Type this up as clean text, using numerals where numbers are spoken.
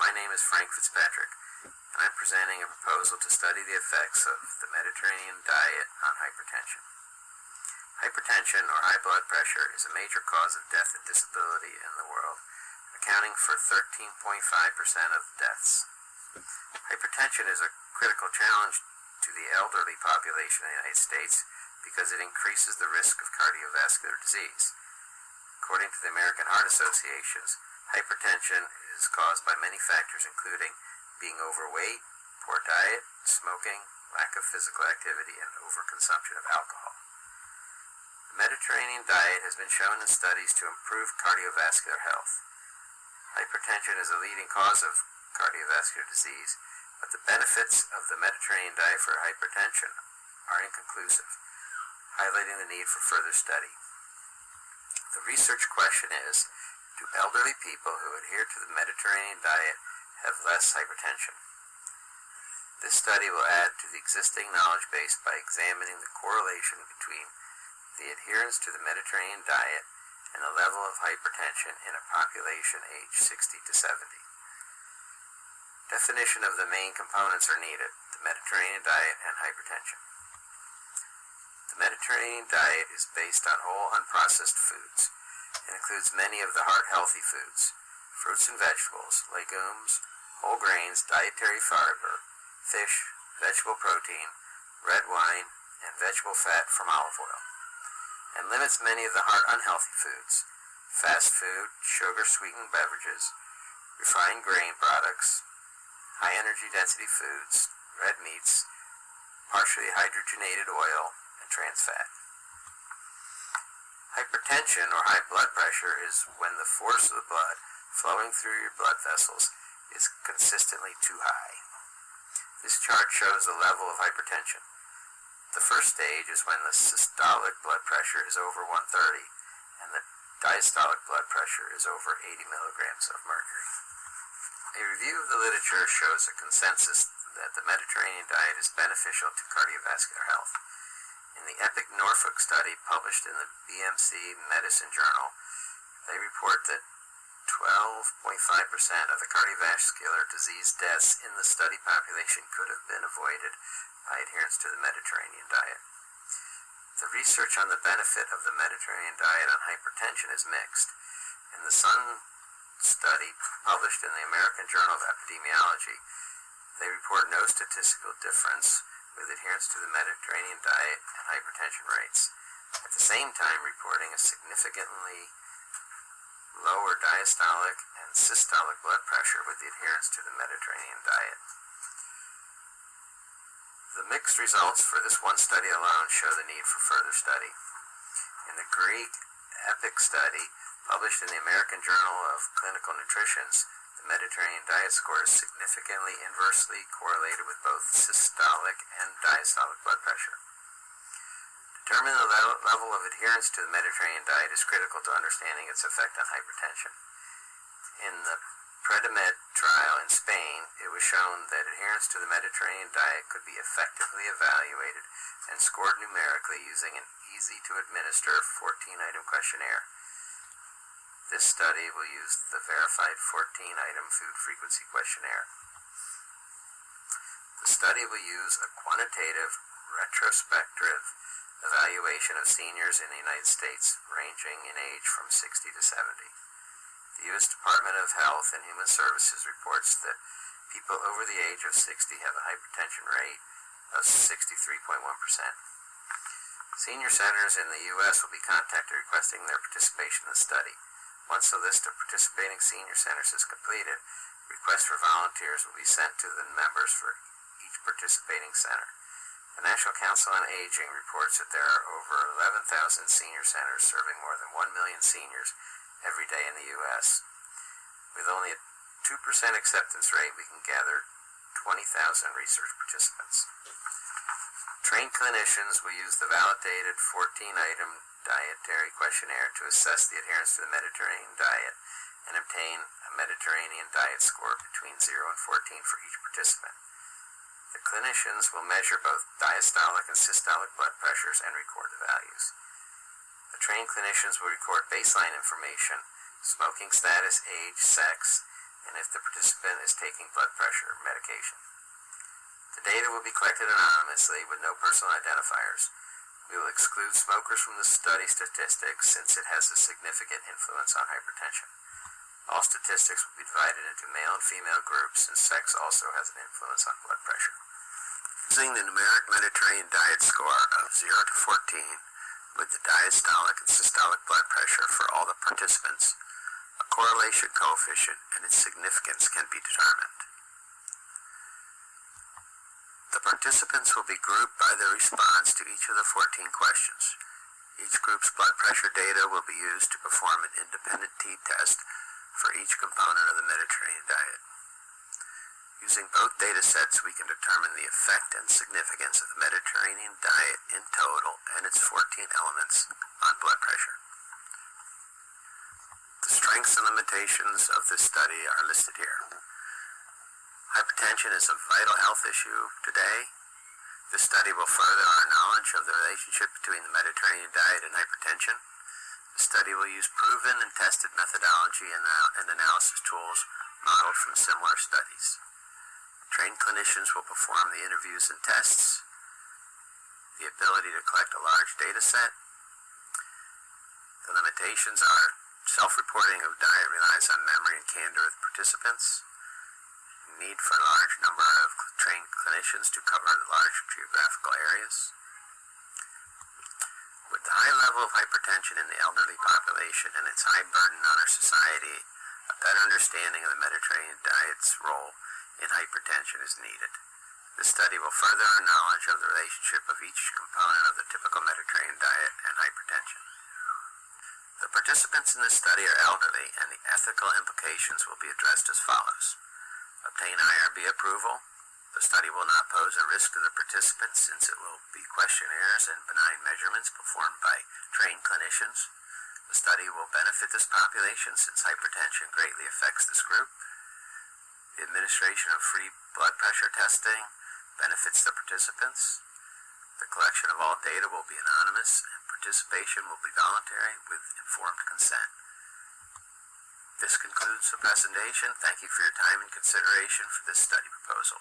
My name is Frank Fitzpatrick, and I'm presenting a proposal to study the effects of the Mediterranean diet on hypertension. Hypertension, or high blood pressure, is a major cause of death and disability in the world, accounting for 13.5% of deaths. Hypertension is a critical challenge to the elderly population in the United States because it increases the risk of cardiovascular disease. According to the American Heart Association, hypertension is caused by many factors including being overweight, poor diet, smoking, lack of physical activity, and overconsumption of alcohol. The Mediterranean diet has been shown in studies to improve cardiovascular health. Hypertension is a leading cause of cardiovascular disease, but the benefits of the Mediterranean diet for hypertension are inconclusive, highlighting the need for further study. The research question is, do elderly people who adhere to the Mediterranean diet have less hypertension? This study will add to the existing knowledge base by examining the correlation between the adherence to the Mediterranean diet and the level of hypertension in a population aged 60 to 70. Definition of the main components are needed: the Mediterranean diet and hypertension. The Mediterranean diet is based on whole, unprocessed foods. It includes many of the heart-healthy foods: fruits and vegetables, legumes, whole grains, dietary fiber, fish, vegetable protein, red wine, and vegetable fat from olive oil, and limits many of the heart-unhealthy foods: fast food, sugar-sweetened beverages, refined grain products, high-energy density foods, red meats, partially hydrogenated oil, and trans fat. Hypertension, or high blood pressure, is when the force of the blood flowing through your blood vessels is consistently too high. This chart shows the level of hypertension. The first stage is when the systolic blood pressure is over 130 and the diastolic blood pressure is over 80 milligrams of mercury. A review of the literature shows a consensus that the Mediterranean diet is beneficial to cardiovascular health. In the EPIC Norfolk study published in the BMC Medicine Journal, they report that 12.5% of the cardiovascular disease deaths in the study population could have been avoided by adherence to the Mediterranean diet. The research on the benefit of the Mediterranean diet on hypertension is mixed. In the Sun study published in the American Journal of Epidemiology, they report no statistical difference with adherence to the Mediterranean diet and hypertension rates, at the same time reporting a significantly lower diastolic and systolic blood pressure with the adherence to the Mediterranean diet. The mixed results for this one study alone show the need for further study. In the Greek EPIC study, published in the American Journal of Clinical Nutrition, the Mediterranean diet score is significantly inversely correlated with both systolic and diastolic blood pressure. Determining the level of adherence to the Mediterranean diet is critical to understanding its effect on hypertension. In the PREDIMED trial in Spain, it was shown that adherence to the Mediterranean diet could be effectively evaluated and scored numerically using an easy-to-administer 14-item questionnaire. This study will use the verified 14-item food frequency questionnaire. The study will use a quantitative, retrospective evaluation of seniors in the United States, ranging in age from 60 to 70. The U.S. Department of Health and Human Services reports that people over the age of 60 have a hypertension rate of 63.1%. Senior centers in the U.S. will be contacted requesting their participation in the study. Once the list of participating senior centers is completed, requests for volunteers will be sent to the members for each participating center. The National Council on Aging reports that there are over 11,000 senior centers serving more than 1 million seniors every day in the U.S. With only a 2% acceptance rate, we can gather 20,000 research participants. Trained clinicians will use the validated 14-item dietary questionnaire to assess the adherence to the Mediterranean diet and obtain a Mediterranean diet score between 0 and 14 for each participant. The clinicians will measure both diastolic and systolic blood pressures and record the values. The trained clinicians will record baseline information, smoking status, age, sex, and if the participant is taking blood pressure medication. The data will be collected anonymously with no personal identifiers. We will exclude smokers from the study statistics since it has a significant influence on hypertension. All statistics will be divided into male and female groups, since sex also has an influence on blood pressure. Using the numeric Mediterranean diet score of 0 to 14 with the diastolic and systolic blood pressure for all the participants, a correlation coefficient and its significance can be determined. The participants will be grouped by their response to each of the 14 questions. Each group's blood pressure data will be used to perform an independent t-test for each component of the Mediterranean diet. Using both data sets, we can determine the effect and significance of the Mediterranean diet in total and its 14 elements on blood pressure. The strengths and limitations of this study are listed here. Hypertension is a vital health issue today. This study will further our knowledge of the relationship between the Mediterranean diet and hypertension. The study will use proven and tested methodology and analysis tools modeled from similar studies. Trained clinicians will perform the interviews and tests. The ability to collect a large data set. The limitations are self-reporting of diet relies on memory and candor of participants. Need for a large number of trained clinicians to cover large geographical areas. With the high level of hypertension in the elderly population and its high burden on our society, a better understanding of the Mediterranean diet's role in hypertension is needed. This study will further our knowledge of the relationship of each component of the typical Mediterranean diet and hypertension. The participants in this study are elderly, and the ethical implications will be addressed as follows. Obtain IRB approval. The study will not pose a risk to the participants since it will be questionnaires and benign measurements performed by trained clinicians. The study will benefit this population since hypertension greatly affects this group. The administration of free blood pressure testing benefits the participants. The collection of all data will be anonymous, and participation will be voluntary with informed consent. This concludes the presentation. Thank you for your time and consideration for this study proposal.